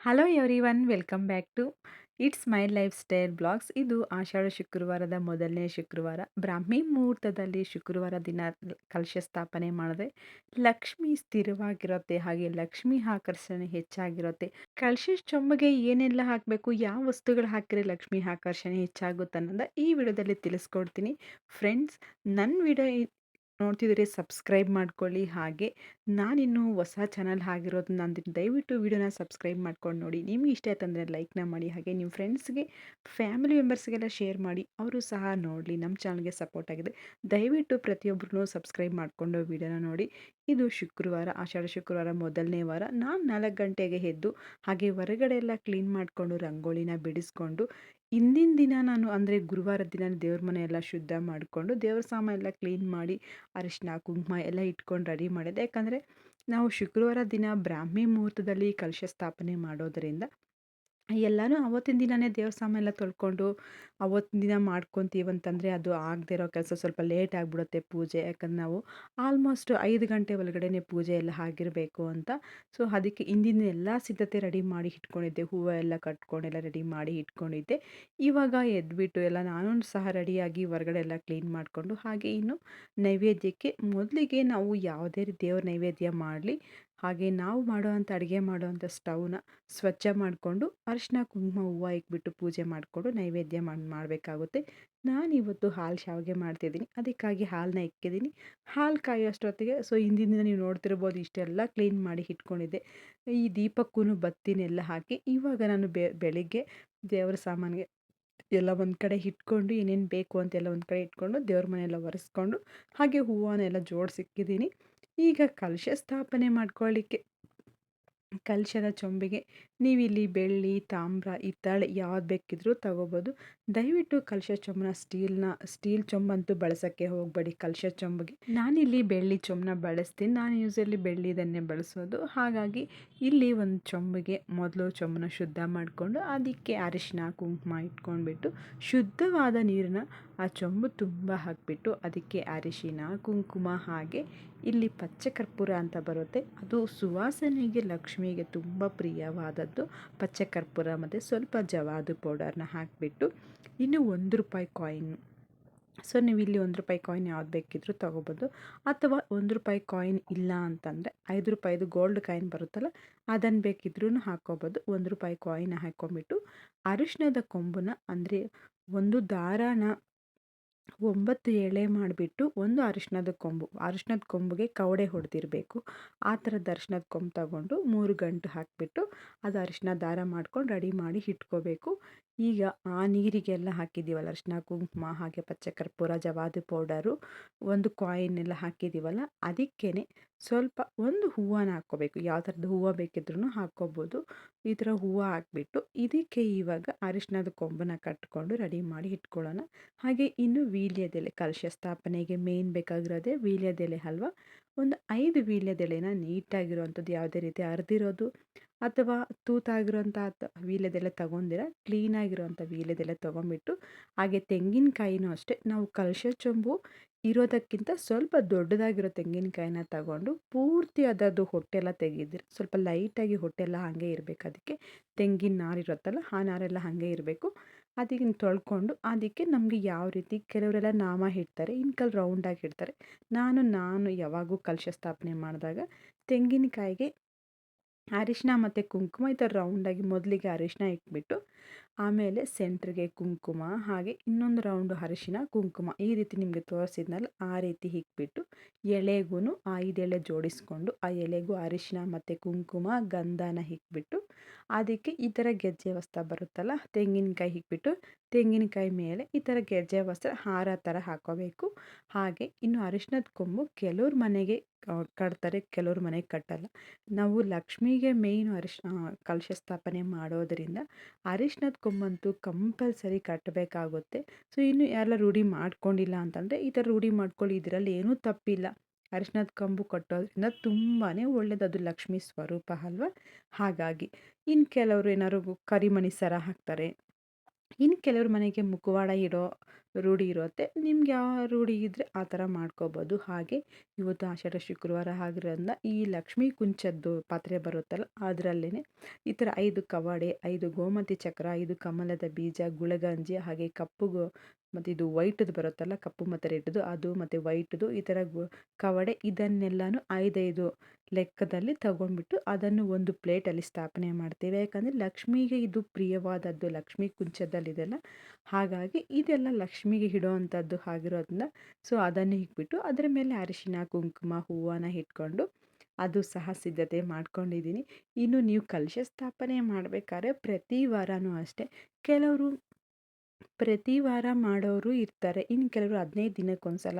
Hello everyone, welcome back to it's my lifestyle blogs. ಇದು ಆಷಾಢ ಶುಕ್ರವಾರದ ಮೊದಲನೇ ಶುಕ್ರವಾರ. ಬ್ರಾಹ್ಮಿ ಮುಹೂರ್ತದಲ್ಲಿ ಶುಕ್ರವಾರ ದಿನ ಕಲಶ ಸ್ಥಾಪನೆ ಮಾಡಿದ್ರೆ ಲಕ್ಷ್ಮಿ ಸ್ಥಿರವಾಗಿರುತ್ತೆ, ಹಾಗೆ ಲಕ್ಷ್ಮಿ ಆಕರ್ಷಣೆ ಹೆಚ್ಚಾಗಿರುತ್ತೆ. ಕಲಶ ಚೊಂಬಗೆ ಏನೆಲ್ಲ ಹಾಕಬೇಕು, ಯಾವ ವಸ್ತುಗಳು ಹಾಕಿದ್ರೆ ಲಕ್ಷ್ಮಿ ಆಕರ್ಷಣೆ ಹೆಚ್ಚಾಗುತ್ತೆ ಅನ್ನೋದ ಈ ವಿಡಿಯೋದಲ್ಲಿ ತಿಳಿಸ್ಕೊಡ್ತೀನಿ. ಫ್ರೆಂಡ್ಸ್, ನನ್ನ ವಿಡಿಯೋ ನೋಡ್ತಿದ್ರೆ ಸಬ್ಸ್ಕ್ರೈಬ್ ಮಾಡ್ಕೊಳ್ಳಿ. ಹಾಗೆ ನಾನಿನ್ನು ಹೊಸ ಚಾನಲ್ ಆಗಿರೋದು ನಂದು, ದಯವಿಟ್ಟು ವಿಡಿಯೋನ ಸಬ್ಸ್ಕ್ರೈಬ್ ಮಾಡ್ಕೊಂಡು ನೋಡಿ. ನಿಮ್ಗೆ ಇಷ್ಟ ಆಯ್ತಂದರೆ ಲೈಕ್ನ ಮಾಡಿ, ಹಾಗೆ ನಿಮ್ಮ ಫ್ರೆಂಡ್ಸ್ಗೆ ಫ್ಯಾಮಿಲಿ ಮೆಂಬರ್ಸ್ಗೆಲ್ಲ ಶೇರ್ ಮಾಡಿ, ಅವರು ಸಹ ನೋಡಲಿ, ನಮ್ಮ ಚಾನಲ್ಗೆ ಸಪೋರ್ಟ್ ಆಗಿದೆ. ದಯವಿಟ್ಟು ಪ್ರತಿಯೊಬ್ಬರೂ ಸಬ್ಸ್ಕ್ರೈಬ್ ಮಾಡಿಕೊಂಡು ವಿಡಿಯೋನ ನೋಡಿ. ಇದು ಶುಕ್ರವಾರ, ಆಷಾಢ ಶುಕ್ರವಾರ ಮೊದಲನೇ ವಾರ. ನಾನು 4 ಗಂಟೆಗೆ ಎದ್ದು ಹಾಗೆ ಹೊರಗಡೆ ಎಲ್ಲ ಕ್ಲೀನ್ ಮಾಡಿಕೊಂಡು ರಂಗೋಲಿನ ಬಿಡಿಸ್ಕೊಂಡು, ಹಿಂದಿನ ದಿನ ನಾನು ಅಂದರೆ ಗುರುವಾರದ ದಿನ ದೇವ್ರ ಮನೆ ಎಲ್ಲ ಶುದ್ಧ ಮಾಡಿಕೊಂಡು ದೇವ್ರ ಸಾಮಾನು ಎಲ್ಲ ಕ್ಲೀನ್ ಮಾಡಿ ಅರಿಶಿನ ಕುಂಕುಮ ಎಲ್ಲ ಇಟ್ಕೊಂಡು ರೆಡಿ ಮಾಡಿದೆ. ಯಾಕಂದರೆ ನಾವು ಶುಕ್ರವಾರ ದಿನ ಬ್ರಾಹ್ಮಿ ಮುಹೂರ್ತದಲ್ಲಿ ಕಲಶ ಸ್ಥಾಪನೆ ಮಾಡೋದರಿಂದ ಎಲ್ಲನೂ ಅವತ್ತಿನ ದಿನವೇ ದೇವ್ರ ಸಾಮಾನೆಲ್ಲ ತೊಳ್ಕೊಂಡು ಅವತ್ತಿನ ದಿನ ಮಾಡ್ಕೊತೀವಂತಂದರೆ ಅದು ಆಗದೆ ಇರೋ ಕೆಲಸ ಸ್ವಲ್ಪ ಲೇಟ್ ಆಗಿಬಿಡುತ್ತೆ ಪೂಜೆ. ಯಾಕಂದ್ರೆ ನಾವು ಆಲ್ಮೋಸ್ಟ್ 5 ಗಂಟೆ ಒಳಗಡೆ ಪೂಜೆ ಎಲ್ಲ ಆಗಿರಬೇಕು ಅಂತ. ಸೊ ಅದಕ್ಕೆ ಇಂದಿನ ಎಲ್ಲ ಸಿದ್ಧತೆ ರೆಡಿ ಮಾಡಿ ಇಟ್ಕೊಂಡಿದ್ದೆ, ಹೂವು ಎಲ್ಲ ಕಟ್ಕೊಂಡೆಲ್ಲ ರೆಡಿ ಮಾಡಿ ಇಟ್ಕೊಂಡಿದ್ದೆ. ಇವಾಗ ಎದ್ಬಿಟ್ಟು ಎಲ್ಲ ನಾನು ಸಹ ರೆಡಿಯಾಗಿ ಹೊರಗಡೆ ಎಲ್ಲ ಕ್ಲೀನ್ ಮಾಡಿಕೊಂಡು, ಹಾಗೆ ಇನ್ನು ನೈವೇದ್ಯಕ್ಕೆ ಮೊದಲಿಗೆ ನಾವು ಯಾವುದೇ ದೇವ್ರ ನೈವೇದ್ಯ ಮಾಡಲಿ, ಹಾಗೆ ನಾವು ಮಾಡೋವಂಥ ಅಡುಗೆ ಮಾಡೋವಂಥ ಸ್ಟವ್ನ ಸ್ವಚ್ಛ ಮಾಡಿಕೊಂಡು ಅರಿಶಿನ ಕುಂಕುಮ ಹೂವು ಇಟ್ಬಿಟ್ಟು ಪೂಜೆ ಮಾಡಿಕೊಂಡು ನೈವೇದ್ಯ ಮಾಡಬೇಕಾಗುತ್ತೆ. ನಾನಿವತ್ತು ಹಾಲು ಶಾವಿಗೆ ಮಾಡ್ತಿದ್ದೀನಿ, ಅದಕ್ಕಾಗಿ ಹಾಲನ್ನ ಇಕ್ಕಿದ್ದೀನಿ. ಹಾಲು ಕಾಯೋಷ್ಟೊತ್ತಿಗೆ ಹಿಂದಿನ ದಿನ ನೀವು ನೋಡ್ತಿರ್ಬೋದು, ಇಷ್ಟೆಲ್ಲ ಕ್ಲೀನ್ ಮಾಡಿ ಇಟ್ಕೊಂಡಿದ್ದೆ. ಈ ದೀಪಕ್ಕೂ ಬತ್ತಿನೆಲ್ಲ ಹಾಕಿ ಇವಾಗ ನಾನು ಬೆಳಿಗ್ಗೆ ದೇವರ ಸಾಮಾನಿಗೆ ಎಲ್ಲ ಒಂದು ಕಡೆ ಇಟ್ಕೊಂಡು, ಏನೇನು ಬೇಕು ಅಂತೆಲ್ಲ ಒಂದು ಕಡೆ ಇಟ್ಕೊಂಡು ದೇವ್ರ ಮನೆಯೆಲ್ಲ ಒರೆಸ್ಕೊಂಡು ಹಾಗೆ ಹೂವನ್ನೆಲ್ಲ ಜೋಡಿಸಿಕ್ಕಿದ್ದೀನಿ. ಈಗ ಕಲಶ ಸ್ಥಾಪನೆ ಮಾಡ್ಕೊಳ್ಳಿಕ್ಕೆ ಕಲಶದ ಚೊಂಬಿಗೆ ನೀವಿಲ್ಲಿ ಬೆಳ್ಳಿ, ತಾಮ್ರ, ಹಿತ್ತಾಳೆ ಯಾವ್ದು ಬೇಕಿದ್ರೂ ತಗೋಬೋದು. ದಯವಿಟ್ಟು ಕಲಶ ಚೊಂಬನ ಸ್ಟೀಲ್ ಚೊಂಬಂತೂ ಬಳಸೋಕ್ಕೆ ಹೋಗಬೇಡಿ. ಕಲಶ ಚೊಂಬಿಗೆ ನಾನಿಲ್ಲಿ ಬೆಳ್ಳಿ ಚೊಂಬನ ಬಳಸ್ತೀನಿ. ನಾನು ಯೂಸಲಿ ಬೆಳ್ಳಿದನ್ನೇ ಬಳಸೋದು. ಹಾಗಾಗಿ ಇಲ್ಲಿ ಒಂದು ಚೊಂಬಿಗೆ ಮೊದಲು ಚೊಂಬನ ಶುದ್ಧ ಮಾಡಿಕೊಂಡು ಅದಕ್ಕೆ ಅರಿಶಿನ ಕುಂಕುಮ ಇಟ್ಕೊಂಡ್ಬಿಟ್ಟು ಶುದ್ಧವಾದ ನೀರನ್ನ ಆ ಚೊಂಬು ತುಂಬ ಹಾಕಿಬಿಟ್ಟು ಅದಕ್ಕೆ ಅರಿಶಿನ ಕುಂಕುಮ, ಹಾಗೆ ಇಲ್ಲಿ ಪಚ್ಚ ಕರ್ಪೂರ ಅಂತ ಬರುತ್ತೆ, ಅದು ಸುವಾಸನೆಗೆ ಲಕ್ಷ್ಮಿಗೆ ತುಂಬ ಪ್ರಿಯವಾದದ್ದು. ಪಚ್ಚ ಕರ್ಪೂರ ಮತ್ತು ಸ್ವಲ್ಪ ಜವಾದು ಪೌಡರ್ನ ಹಾಕಿಬಿಟ್ಟು ಇನ್ನು ₹1 ಕಾಯಿನ್. ಸೊ ನೀವು ಇಲ್ಲಿ ₹1 ಕಾಯಿನ್ ಯಾವ್ದು ಬೇಕಿದ್ರೂ ತೊಗೋಬೋದು. ಅಥವಾ ₹1 ಕಾಯಿನ್ ಇಲ್ಲ ಅಂತಂದರೆ ₹5 ಗೋಲ್ಡ್ ಕಾಯಿನ್ ಬರುತ್ತಲ್ಲ, ಅದನ್ನು ಬೇಕಿದ್ರೂ ಹಾಕ್ಕೋಬೋದು. ₹1 ಕಾಯಿನ್ ಹಾಕ್ಕೊಂಬಿಟ್ಟು ಅರಿಶಿಣದ ಕೊಂಬನ್ನ ಅಂದರೆ ಒಂದು ದಾರಾನ 9 ಎಳೆ ಮಾಡಿಬಿಟ್ಟು ಒಂದು ಅರಿಶಿಣದ ಕೊಂಬಿಗೆ ಕವಡೆ ಹೊಡೆದಿರಬೇಕು. ಆ ಥರದ ಅರಿಶಿಣದ ಕೊಂಬು ತಗೊಂಡು 3 ಗಂಟು ಹಾಕಿಬಿಟ್ಟು ಅದು ಅರಿಶಿಣ ದಾರ ಮಾಡ್ಕೊಂಡು ರೆಡಿ ಮಾಡಿ ಇಟ್ಕೋಬೇಕು. ಈಗ ಆ ನೀರಿಗೆಲ್ಲ ಹಾಕಿದ್ದೀವಲ್ಲ ಅರಿಶಿಣ ಕುಂಕುಮ, ಹಾಗೆ ಪಚ್ಚ ಕರ್ಪೂರ, ಜವಾದು ಪೌಡರು, ಒಂದು ಕಾಯಿನ್ ಎಲ್ಲ ಹಾಕಿದ್ದೀವಲ್ಲ, ಅದಕ್ಕೇ ಸ್ವಲ್ಪ ಒಂದು ಹೂವನ್ನ ಹಾಕ್ಕೋಬೇಕು. ಯಾವ ಥರದ ಹೂವು ಬೇಕಿದ್ರೂ ಹಾಕ್ಕೋಬೋದು. ಈ ಥರ ಹೂವು ಹಾಕ್ಬಿಟ್ಟು ಇದಕ್ಕೆ ಇವಾಗ ಅರಿಶಿಣದ ಕೊಂಬನ್ನ ಕಟ್ಕೊಂಡು ರೆಡಿ ಮಾಡಿ ಇಟ್ಕೊಳ್ಳೋಣ. ಹಾಗೆ ಇನ್ನು ವೀಳ್ಯದೆಲೆ, ಕಲಶ ಸ್ಥಾಪನೆಗೆ ಮೇನ್ ಬೇಕಾಗಿರೋದೇ ವೀಳ್ಯದೆಲೆ ಅಲ್ವಾ. ಒಂದು 5 ವೀಳ್ಯದೆಲೆನ ನೀಟಾಗಿರುವಂಥದ್ದು, ಯಾವುದೇ ರೀತಿ ಹರಿದಿರೋದು ಅಥವಾ ತೂತಾಗಿರೋಂಥ ವೀಳ್ಯದೆಲೆ ತೊಗೊಂಡಿರ ಕ್ಲೀನಾಗಿರೋಂಥ ವೀಳ್ಯದೆಲೆ ತೊಗೊಂಬಿಟ್ಟು, ಹಾಗೆ ತೆಂಗಿನಕಾಯಿನೂ ಅಷ್ಟೇ, ನಾವು ಕಲಶ ಚೊಂಬು ಇರೋದಕ್ಕಿಂತ ಸ್ವಲ್ಪ ದೊಡ್ಡದಾಗಿರೋ ತೆಂಗಿನಕಾಯಿನ ತಗೊಂಡು ಪೂರ್ತಿ ಅದರದ್ದು ಹೊಟ್ಟೆಲ್ಲ ತೆಗೆದಿರಿ, ಸ್ವಲ್ಪ ಲೈಟಾಗಿ ಹೊಟ್ಟೆಲ್ಲ ಹಾಗೆ ಇರಬೇಕು. ಅದಕ್ಕೆ ತೆಂಗಿನ ನಾರು ಇರುತ್ತಲ್ಲ, ಆ ನಾರೆಲ್ಲ ಹಾಗೆ ಇರಬೇಕು. ಅದಕ್ಕೆ ತೊಳ್ಕೊಂಡು ಅದಕ್ಕೆ ನಮಗೆ ಯಾವ ರೀತಿ, ಕೆಲವರೆಲ್ಲ ನಾಮ ಇಡ್ತಾರೆ, ಇನ್ನು ಕೆಲವು ರೌಂಡಾಗಿ ಇಡ್ತಾರೆ. ನಾನು ಯಾವಾಗೂ ಕಲಶ ಸ್ಥಾಪನೆ ಮಾಡಿದಾಗ ತೆಂಗಿನಕಾಯಿಗೆ ಅರಿಶಿನ ಮತ್ತು ಕುಂಕುಮ ಈ ಥರ ರೌಂಡಾಗಿ ಮೊದಲಿಗೆ ಅರಿಶಿನ ಇಟ್ಬಿಟ್ಟು ಆಮೇಲೆ ಸೆಂಟ್ರಿಗೆ ಕುಂಕುಮ, ಹಾಗೆ ಇನ್ನೊಂದು ರೌಂಡು ಅರಿಶಿನ ಕುಂಕುಮ, ಈ ರೀತಿ ನಿಮಗೆ ತೋರಿಸಿದ್ನಲ್ಲ ಆ ರೀತಿ ಇಕ್ಬಿಟ್ಟು ಎಲೆಗೂ 5 ಎಲೆ ಜೋಡಿಸ್ಕೊಂಡು ಆ ಎಲೆಗೂ ಅರಿಶಿನ ಮತ್ತು ಕುಂಕುಮ ಗಂಧನ ಇಕ್ಬಿಟ್ಟು ಅದಕ್ಕೆ ಈ ಥರ ಗೆಜ್ಜೆ ವಸ್ತ್ರ ಬರುತ್ತಲ್ಲ, ತೆಂಗಿನಕಾಯಿ ಇಕ್ಬಿಟ್ಟು ತೆಂಗಿನಕಾಯಿ ಮೇಲೆ ಈ ಥರ ಗೆಜ್ಜೆ ವಸ್ತ್ರ ಹಾರ ಥರ ಹಾಕೋಬೇಕು. ಹಾಗೆ ಇನ್ನು ಅರಿಶಿನದ ಕೊಂಬು ಕೆಲವ್ರ ಮನೆಗೆ ಕಟ್ತಾರೆ, ಕೆಲವ್ರ ಮನೆಗೆ ಕಟ್ಟಲ್ಲ. ನಾವು ಲಕ್ಷ್ಮಿಗೆ ಮೇಯ್ನು ಕಲಶ ಸ್ಥಾಪನೆ ಮಾಡೋದರಿಂದ ಅರಿಶಿನದ ಕೊಂಬಂತೂ ಕಂಪಲ್ಸರಿ ಕಟ್ಟಬೇಕಾಗುತ್ತೆ. ಸೊ ಇನ್ನು ಯಾರೆಲ್ಲ ರೂಢಿ ಮಾಡ್ಕೊಂಡಿಲ್ಲ ಅಂತಂದರೆ ಈ ಥರ ರೂಢಿ ಮಾಡ್ಕೊಳ್ಳಿ, ಇದರಲ್ಲಿ ಏನೂ ತಪ್ಪಿಲ್ಲ. ಅರಿಶಿನದ ಕೊಂಬು ಕಟ್ಟೋದ್ರಿಂದ ತುಂಬಾ ಒಳ್ಳೆಯದು, ಅದು ಲಕ್ಷ್ಮೀ ಸ್ವರೂಪ ಅಲ್ವಾ. ಹಾಗಾಗಿ ಇನ್ನು ಕೆಲವರು ಏನಾದ್ರು ಕರಿಮಣಿ ಸರ ಹಾಕ್ತಾರೆ, ಇನ್ನು ಕೆಲವ್ರ ಮನೆಗೆ ಮುಖವಾಡ ಇಡೋ ರೂಢಿ ಇರುತ್ತೆ. ನಿಮ್ಗೆ ಯಾವ ರೂಢಿ ಇದ್ದರೆ ಆ ಥರ ಮಾಡ್ಕೋಬೋದು. ಹಾಗೆ ಇವತ್ತು ಆಷಾಢ ಶುಕ್ರವಾರ ಆಗಿರೋದ್ರಿಂದ ಈ ಲಕ್ಷ್ಮೀ ಕುಂಚದ್ದು ಪಾತ್ರೆ ಬರುತ್ತಲ್ಲ ಅದರಲ್ಲೇ ಈ ಥರ 5 ಕವಡೆ, 5 ಗೋಮತಿ ಚಕ್ರ, 5 ಕಮಲದ ಬೀಜ, ಗುಳಗಂಜಿ, ಹಾಗೆ ಕಪ್ಪು ಮತ್ತು ಇದು ವೈಟದು ಬರುತ್ತಲ್ಲ, ಕಪ್ಪು ಮತ್ತು ರೆಡ್ದು ಅದು, ಮತ್ತು ವೈಟ್ದು ಈ ಥರ ಕವಡೆ ಇದನ್ನೆಲ್ಲನೂ 5 ಲೆಕ್ಕದಲ್ಲಿ ತಗೊಂಡ್ಬಿಟ್ಟು ಅದನ್ನು ಒಂದು ಪ್ಲೇಟಲ್ಲಿ ಸ್ಥಾಪನೆ ಮಾಡ್ತೇವೆ. ಯಾಕಂದರೆ ಲಕ್ಷ್ಮಿಗೆ ಇದು ಪ್ರಿಯವಾದದ್ದು, ಲಕ್ಷ್ಮೀ ಕುಂಚದಲ್ಲಿದೆಲ್ಲ, ಹಾಗಾಗಿ ಇದೆಲ್ಲ ಲಕ್ಷ್ಮಿಗೆ ಇಡೋವಂಥದ್ದು ಆಗಿರೋದ್ರಿಂದ ಸೊ ಅದನ್ನು ಇಟ್ಬಿಟ್ಟು ಅದರ ಮೇಲೆ ಅರಿಶಿನ ಕುಂಕುಮ ಹೂವನ್ನ ಇಟ್ಕೊಂಡು ಅದು ಸಹ ಸಿದ್ಧತೆ ಮಾಡ್ಕೊಂಡಿದ್ದೀನಿ. ಇನ್ನು ನೀವು ಕಲಶ ಸ್ಥಾಪನೆ ಮಾಡಬೇಕಾದ್ರೆ ಪ್ರತಿ ವಾರನೂ ಅಷ್ಟೇ ಕೆಲವರು ಪ್ರತಿ ವಾರ ಮಾಡೋರು ಇರ್ತಾರೆ. ಇನ್ನು ಕೆಲವರು 15 ದಿನಕ್ಕೊಂದ್ಸಲ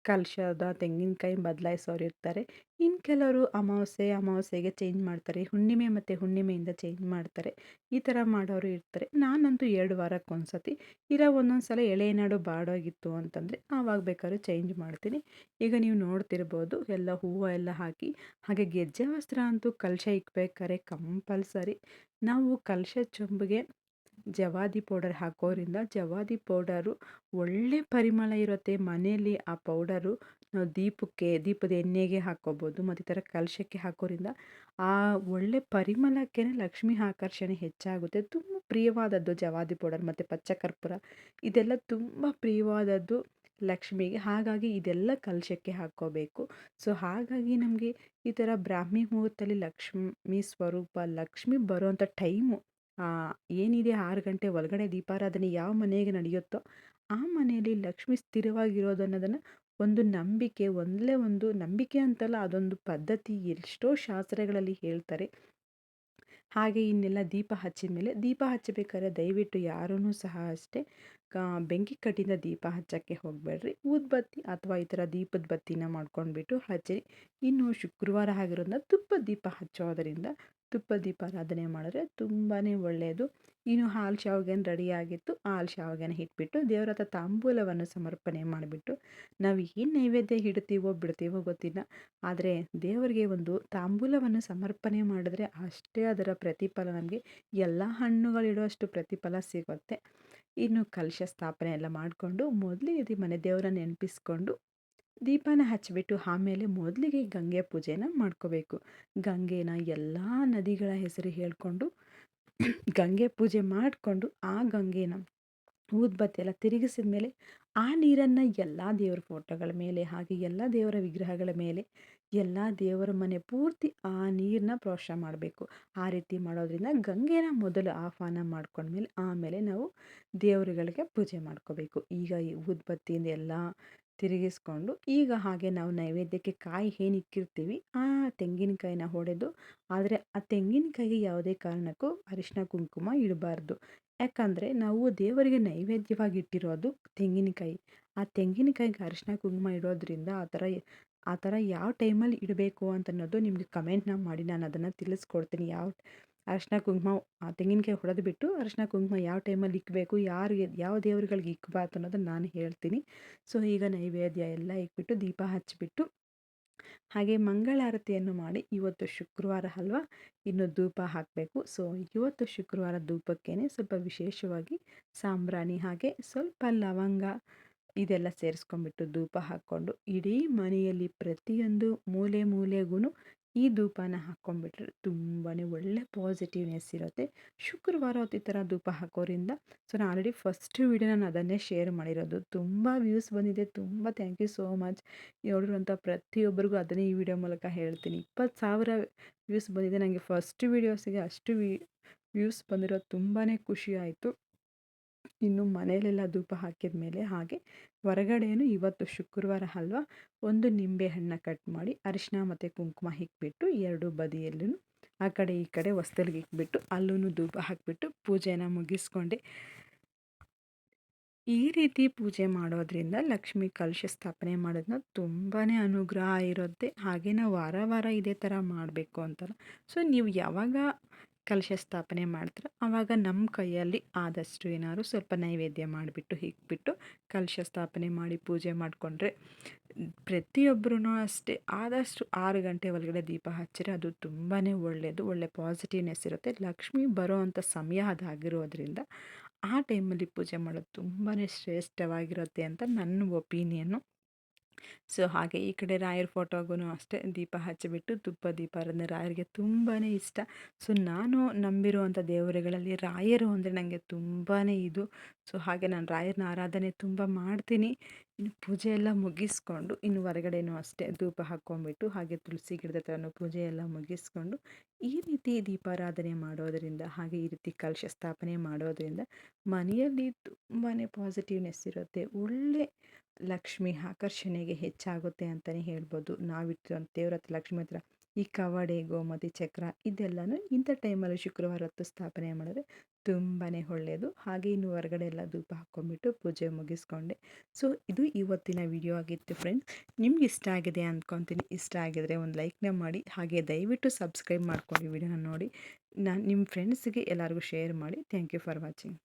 ಕಲಶದ ತೆಂಗಿನಕಾಯಿ ಬದಲಾಯಿಸೋರು ಇರ್ತಾರೆ. ಇನ್ನು ಕೆಲವರು ಅಮಾವಾಸ್ಯೆಗೆ ಚೇಂಜ್ ಮಾಡ್ತಾರೆ, ಹುಣ್ಣಿಮೆ ಮತ್ತು ಹುಣ್ಣಿಮೆಯಿಂದ ಚೇಂಜ್ ಮಾಡ್ತಾರೆ, ಈ ಥರ ಮಾಡೋರು ಇರ್ತಾರೆ. ನಾನಂತೂ 2 ವಾರಕ್ಕೊಂದ್ಸತಿ ಇಲ್ಲ ಒಂದೊಂದು ಸಲ ಎಳೆನಾಡು ಬಾಡೋಗಿತ್ತು ಅಂತಂದರೆ ಆವಾಗ ಬೇಕಾದ್ರೂ ಚೇಂಜ್ ಮಾಡ್ತೀನಿ. ಈಗ ನೀವು ನೋಡ್ತಿರ್ಬೋದು ಎಲ್ಲ ಹೂವು ಎಲ್ಲ ಹಾಕಿ, ಹಾಗೆ ಗೆಜ್ಜೆ ವಸ್ತ್ರ ಅಂತೂ ಕಲಶ ಇಕ್ಬೇಕಾದ್ರೆ ಕಂಪಲ್ಸರಿ. ನಾವು ಕಲಶ ಚೊಂಬಿಗೆ ಜವಾದಿ ಪೌಡರ್ ಹಾಕೋದ್ರಿಂದ ಜವಾದಿ ಪೌಡರು ಒಳ್ಳೆ ಪರಿಮಳ ಇರುತ್ತೆ ಮನೆಯಲ್ಲಿ. ಆ ಪೌಡರು ನಾವು ದೀಪದ ಎಣ್ಣೆಗೆ ಹಾಕ್ಕೋಬೋದು, ಮತ್ತು ಈ ಥರ ಕಲಶಕ್ಕೆ ಹಾಕೋದ್ರಿಂದ ಆ ಒಳ್ಳೆ ಪರಿಮಳಕ್ಕೆ ಲಕ್ಷ್ಮಿ ಆಕರ್ಷಣೆ ಹೆಚ್ಚಾಗುತ್ತೆ. ತುಂಬ ಪ್ರಿಯವಾದದ್ದು ಜವಾದಿ ಪೌಡರ್ ಮತ್ತು ಪಚ್ಚ ಕರ್ಪೂರ ಇದೆಲ್ಲ ತುಂಬ ಪ್ರಿಯವಾದದ್ದು ಲಕ್ಷ್ಮಿಗೆ. ಹಾಗಾಗಿ ಇದೆಲ್ಲ ಕಲಶಕ್ಕೆ ಹಾಕ್ಕೋಬೇಕು. ಸೊ ಹಾಗಾಗಿ ನಮಗೆ ಈ ಥರ ಬ್ರಾಹ್ಮಿ ಮುಹೂರ್ತದಲ್ಲಿ ಲಕ್ಷ್ಮಿ ಸ್ವರೂಪ ಲಕ್ಷ್ಮಿ ಬರೋವಂಥ ಟೈಮು ಏನಿದೆ 6 ಗಂಟೆ ಒಳಗಡೆ ದೀಪಾರಾಧನೆ ಯಾವ ಮನೆಗೆ ನಡೆಯುತ್ತೋ ಆ ಮನೆಯಲ್ಲಿ ಲಕ್ಷ್ಮಿ ಸ್ಥಿರವಾಗಿರೋದು ಅನ್ನೋದನ್ನು ಒಂದು ನಂಬಿಕೆ, ಒಂದು ನಂಬಿಕೆ ಅಂತಲ್ಲ, ಅದೊಂದು ಪದ್ಧತಿ, ಎಷ್ಟೋ ಶಾಸ್ತ್ರಗಳಲ್ಲಿ ಹೇಳ್ತಾರೆ. ಹಾಗೆ ಇನ್ನೆಲ್ಲ ದೀಪ ಹಚ್ಚಿದ ಮೇಲೆ ದೀಪ ಹಚ್ಚಬೇಕಾದ್ರೆ ದಯವಿಟ್ಟು ಯಾರೂ ಸಹ ಅಷ್ಟೇ ಬೆಂಕಿ ಕಟ್ಟಿದ ದೀಪ ಹಚ್ಚೋಕ್ಕೆ ಹೋಗಬೇಡ್ರಿ. ಊದ್ಬತ್ತಿ ಅಥವಾ ಈ ಥರ ದೀಪದ ಬತ್ತಿನ ಮಾಡ್ಕೊಂಡ್ಬಿಟ್ಟು ಹಚ್ಚಿ. ಇನ್ನು ಶುಕ್ರವಾರ ಆಗಿರೋದ್ರಿಂದ ತುಪ್ಪದ ದೀಪ ಹಚ್ಚೋದರಿಂದ ತುಪ್ಪ ದೀಪಾರಾಧನೆ ಮಾಡಿದ್ರೆ ತುಂಬಾ ಒಳ್ಳೆಯದು. ಇನ್ನು ಹಾಲು ಶಾವಿಗೆನ ರೆಡಿಯಾಗಿತ್ತು, ಹಾಲು ಶಾವಿಗೆನ ಇಟ್ಬಿಟ್ಟು ದೇವ್ರ ಹತ್ರ ತಾಂಬೂಲವನ್ನು ಸಮರ್ಪಣೆ ಮಾಡಿಬಿಟ್ಟು ನಾವು ಏನು ನೈವೇದ್ಯ ಇಡ್ತೀವೋ ಬಿಡ್ತೀವೋ ಗೊತ್ತಿಲ್ಲ, ಆದರೆ ದೇವರಿಗೆ ಒಂದು ತಾಂಬೂಲವನ್ನು ಸಮರ್ಪಣೆ ಮಾಡಿದ್ರೆ ಅಷ್ಟೇ ಅದರ ಪ್ರತಿಫಲ ನಮಗೆ ಎಲ್ಲ ಹಣ್ಣುಗಳಿಡುವಷ್ಟು ಪ್ರತಿಫಲ ಸಿಗುತ್ತೆ. ಇನ್ನು ಕಲಶ ಸ್ಥಾಪನೆ ಎಲ್ಲ ಮಾಡಿಕೊಂಡು ಮೊದಲಿಗೆ ಮನೆ ದೇವರನ್ನ ನೆನಪಿಸ್ಕೊಂಡು ದೀಪನ ಹಚ್ಚಿಬಿಟ್ಟು ಆಮೇಲೆ ಮೊದಲಿಗೆ ಗಂಗೆ ಪೂಜೆನ ಮಾಡ್ಕೋಬೇಕು. ಗಂಗೆನ ಎಲ್ಲ ನದಿಗಳ ಹೆಸರು ಹೇಳ್ಕೊಂಡು ಗಂಗೆ ಪೂಜೆ ಮಾಡಿಕೊಂಡು ಆ ಗಂಗೆನ ಊದ್ಬತ್ತಿ ಎಲ್ಲ ತಿರುಗಿಸಿದ ಮೇಲೆ ಆ ನೀರನ್ನು ಎಲ್ಲ ದೇವರ ಫೋಟೋಗಳ ಮೇಲೆ, ಹಾಗೆ ಎಲ್ಲ ದೇವರ ವಿಗ್ರಹಗಳ ಮೇಲೆ, ಎಲ್ಲ ದೇವರ ಮನೆ ಪೂರ್ತಿ ಆ ನೀರನ್ನ ಪ್ರೋಕ್ಷಣೆ ಮಾಡಬೇಕು. ಆ ರೀತಿ ಮಾಡೋದ್ರಿಂದ ಗಂಗೆನ ಮೊದಲು ಆಹ್ವಾನ ಮಾಡ್ಕೊಂಡ್ಮೇಲೆ ಆಮೇಲೆ ನಾವು ದೇವರುಗಳಿಗೆ ಪೂಜೆ ಮಾಡ್ಕೋಬೇಕು. ಈಗ ಈ ಊದ್ಬತ್ತಿಯಿಂದ ಎಲ್ಲ ತಿರುಗಿಸ್ಕೊಂಡು ಈಗ ಹಾಗೆ ನಾವು ನೈವೇದ್ಯಕ್ಕೆ ಕಾಯಿ ಏನು ಇಕ್ಕಿರ್ತೀವಿ ಆ ತೆಂಗಿನಕಾಯಿನ ಹೊಡೆದು, ಆದರೆ ಆ ತೆಂಗಿನಕಾಯಿಗೆ ಯಾವುದೇ ಕಾರಣಕ್ಕೂ ಅರಿಶಿನ ಕುಂಕುಮ ಇಡಬಾರ್ದು. ಯಾಕಂದರೆ ನಾವು ದೇವರಿಗೆ ನೈವೇದ್ಯವಾಗಿ ಇಟ್ಟಿರೋದು ತೆಂಗಿನಕಾಯಿ. ಆ ತೆಂಗಿನಕಾಯಿಗೆ ಅರಿಶಿನ ಕುಂಕುಮ ಇಡೋದ್ರಿಂದ ಆ ಥರ ಯಾವ ಟೈಮಲ್ಲಿ ಇಡಬೇಕು ಅಂತ ಅನ್ನೋದು ನಿಮಗೆ ಕಮೆಂಟ್ನ ಮಾಡಿ, ನಾನು ಅದನ್ನು ತಿಳಿಸ್ಕೊಡ್ತೀನಿ. ಅರಿಶಿನ ಕುಂಕುಮ ಆ ತೆಂಗಿನಕಾಯಿ ಹೊಡೆದು ಬಿಟ್ಟು ಅರಿಶಿನ ಕುಂಕುಮ ಯಾವ ಟೈಮಲ್ಲಿ ಇಕ್ಕಬೇಕು, ಯಾವ ದೇವರುಗಳಿಗೆ ಇಕ್ಕಬಾರ್ದು ಅನ್ನೋದನ್ನು ನಾನು ಹೇಳ್ತೀನಿ. ಸೊ ಈಗ ನೈವೇದ್ಯ ಎಲ್ಲ ಇಕ್ಬಿಟ್ಟು ದೀಪ ಹಚ್ಚಿಬಿಟ್ಟು ಹಾಗೆ ಮಂಗಳಾರತಿಯನ್ನು ಮಾಡಿ, ಇವತ್ತು ಶುಕ್ರವಾರ ಅಲ್ವಾ, ಇನ್ನು ಧೂಪ ಹಾಕಬೇಕು. ಸೊ ಇವತ್ತು ಶುಕ್ರವಾರ ಧೂಪಕ್ಕೇ ಸ್ವಲ್ಪ ವಿಶೇಷವಾಗಿ ಸಾಂಬ್ರಾಣಿ ಹಾಗೆ ಸ್ವಲ್ಪ ಲವಂಗ ಇದೆಲ್ಲ ಸೇರಿಸ್ಕೊಂಡ್ಬಿಟ್ಟು ಧೂಪ ಹಾಕ್ಕೊಂಡು ಇಡೀ ಮನೆಯಲ್ಲಿ ಪ್ರತಿಯೊಂದು ಮೂಲೆಗೂ ಈ ಧೂಪನ ಹಾಕ್ಕೊಂಡ್ಬಿಟ್ರೆ ತುಂಬಾ ಒಳ್ಳೆ ಪಾಸಿಟಿವ್ನೆಸ್ ಇರುತ್ತೆ. ಶುಕ್ರವಾರ ಹೊತ್ತು ಈ ಥರ ಧೂಪ ಹಾಕೋದ್ರಿಂದ ಸೊ ನಾನು ಆಲ್ರೆಡಿ ಫಸ್ಟ್ ವೀಡಿಯೋ ನಾನು ಅದನ್ನೇ ಶೇರ್ ಮಾಡಿರೋದು, ತುಂಬ ವ್ಯೂಸ್ ಬಂದಿದೆ. ತುಂಬ ಥ್ಯಾಂಕ್ ಯು ಸೋ ಮಚ್. ನೋಡಿರುವಂಥ ಪ್ರತಿಯೊಬ್ಬರಿಗೂ ಅದನ್ನೇ ಈ ವಿಡಿಯೋ ಮೂಲಕ ಹೇಳ್ತೀನಿ. 20,000 ವ್ಯೂಸ್ ಬಂದಿದೆ. ನನಗೆ ಫಸ್ಟ್ ವೀಡಿಯೋಸಿಗೆ ಅಷ್ಟು ವ್ಯೂಸ್ ಬಂದಿರೋದು ತುಂಬಾ ಖುಷಿ ಆಯಿತು. ಇನ್ನು ಮನೆಯಲ್ಲೆಲ್ಲ ಧೂಪ ಹಾಕಿದ ಮೇಲೆ ಹಾಗೆ ಹೊರಗಡೆಯೂ ಇವತ್ತು ಶುಕ್ರವಾರ ಅಲ್ವಾ, ಒಂದು ನಿಂಬೆ ಹಣ್ಣು ಕಟ್ ಮಾಡಿ ಅರಿಶಿನ ಮತ್ತು ಕುಂಕುಮ ಇಕ್ಬಿಟ್ಟು ಎರಡು ಬದಿಯಲ್ಲೂ ಆ ಕಡೆ ಈ ಕಡೆ ಹೊಸ್ತಿಲಿಗೆ ಇಕ್ಬಿಟ್ಟು ಅಲ್ಲೂ ಧೂಪ ಹಾಕಿಬಿಟ್ಟು ಪೂಜೆನ ಮುಗಿಸ್ಕೊಂಡೆ. ಈ ರೀತಿ ಪೂಜೆ ಮಾಡೋದ್ರಿಂದ ಲಕ್ಷ್ಮಿ ಕಲಶ ಸ್ಥಾಪನೆ ಮಾಡೋದ್ರಿಂದ ತುಂಬಾ ಅನುಗ್ರಹ ಇರುತ್ತೆ. ಹಾಗೆ ನಾವು ವಾರ ಇದೇ ಥರ ಮಾಡಬೇಕು ಅಂತಲ್ಲ. ಸೊ ನೀವು ಯಾವಾಗ ಕಲಶ ಸ್ಥಾಪನೆ ಮಾಡ್ತೀರ ಆವಾಗ ನಮ್ಮ ಕೈಯಲ್ಲಿ ಆದಷ್ಟು ಏನಾದ್ರು ಸ್ವಲ್ಪ ನೈವೇದ್ಯ ಮಾಡಿಬಿಟ್ಟು ಇಕ್ಬಿಟ್ಟು ಕಲಶ ಸ್ಥಾಪನೆ ಮಾಡಿ ಪೂಜೆ ಮಾಡಿಕೊಂಡ್ರೆ ಪ್ರತಿಯೊಬ್ಬರೂ ಅಷ್ಟೇ ಆದಷ್ಟು 6 ಗಂಟೆ ಒಳಗಡೆ ದೀಪ ಹಚ್ಚಿದ್ರೆ ಅದು ತುಂಬಾ ಒಳ್ಳೆಯದು. ಒಳ್ಳೆ ಪಾಸಿಟಿವ್ನೆಸ್ ಇರುತ್ತೆ. ಲಕ್ಷ್ಮಿ ಬರೋ ಅಂಥ ಸಮಯ ಅದಾಗಿರೋದ್ರಿಂದ ಆ ಟೈಮಲ್ಲಿ ಪೂಜೆ ಮಾಡೋದು ತುಂಬಾ ಶ್ರೇಷ್ಠವಾಗಿರುತ್ತೆ ಅಂತ ನನ್ನ ಒಪಿನಿಯನ್ನು. ಸೊ ಹಾಗೆ ಈ ಕಡೆ ರಾಯರ ಫೋಟೋಗೂ ಅಷ್ಟೇ ದೀಪ ಹಚ್ಚಿಬಿಟ್ಟು ತುಪ್ಪ ದೀಪಾರಾಧನೆ ರಾಯರಿಗೆ ತುಂಬಾ ಇಷ್ಟ. ಸೊ ನಾನು ನಂಬಿರುವಂಥ ದೇವರುಗಳಲ್ಲಿ ರಾಯರು ಅಂದರೆ ನನಗೆ ತುಂಬಾ ಇದು. ಸೊ ಹಾಗೆ ನಾನು ರಾಯರನ್ನ ಆರಾಧನೆ ತುಂಬ ಮಾಡ್ತೀನಿ. ಇನ್ನು ಪೂಜೆ ಎಲ್ಲ ಮುಗಿಸ್ಕೊಂಡು ಇನ್ನು ಹೊರಗಡೆನೂ ಅಷ್ಟೇ ಧೂಪ ಹಾಕ್ಕೊಂಬಿಟ್ಟು ಹಾಗೆ ತುಳಸಿ ಗಿಡದ ಹತ್ರನೂ ಪೂಜೆ ಎಲ್ಲ ಮುಗಿಸ್ಕೊಂಡು ಈ ರೀತಿ ದೀಪಾರಾಧನೆ ಮಾಡೋದರಿಂದ ಹಾಗೆ ಈ ರೀತಿ ಕಲಶ ಸ್ಥಾಪನೆ ಮಾಡೋದರಿಂದ ಮನೆಯಲ್ಲಿ ತುಂಬಾ ಪಾಸಿಟಿವ್ನೆಸ್ ಇರುತ್ತೆ. ಒಳ್ಳೆ ಲಕ್ಷ್ಮಿ ಆಕರ್ಷಣೆಗೆ ಹೆಚ್ಚಾಗುತ್ತೆ ಅಂತಲೇ ಹೇಳ್ಬೋದು. ನಾವಿಟ್ಟಿರೋ ದೇವ್ರ ಹತ್ರ ಲಕ್ಷ್ಮಿ ಹತ್ರ ಈ ಕವಡೆ ಗೋಮತಿ ಚಕ್ರ ಇದೆಲ್ಲನೂ ಇಂಥ ಟೈಮಲ್ಲಿ ಶುಕ್ರವಾರ ಹೊತ್ತು ಸ್ಥಾಪನೆ ಮಾಡಿದ್ರೆ ತುಂಬಾ ಒಳ್ಳೆಯದು. ಹಾಗೆ ಇನ್ನು ಹೊರಗಡೆ ಎಲ್ಲ ಧೂಪ ಹಾಕ್ಕೊಂಬಿಟ್ಟು ಪೂಜೆ ಮುಗಿಸ್ಕೊಂಡೆ. ಸೊ ಇದು ಇವತ್ತಿನ ವಿಡಿಯೋ ಆಗಿತ್ತು ಫ್ರೆಂಡ್ಸ್. ನಿಮ್ಗೆ ಇಷ್ಟ ಆಗಿದೆ ಅಂದ್ಕೊತೀನಿ. ಇಷ್ಟ ಆಗಿದರೆ ಒಂದು ಲೈಕ್ನ ಮಾಡಿ, ಹಾಗೆ ದಯವಿಟ್ಟು ಸಬ್ಸ್ಕ್ರೈಬ್ ಮಾಡ್ಕೊಂಡು ವಿಡಿಯೋನ ನೋಡಿ ನಿಮ್ಮ ಫ್ರೆಂಡ್ಸಿಗೆ ಎಲ್ಲರಿಗೂ ಶೇರ್ ಮಾಡಿ. Thank you for watching.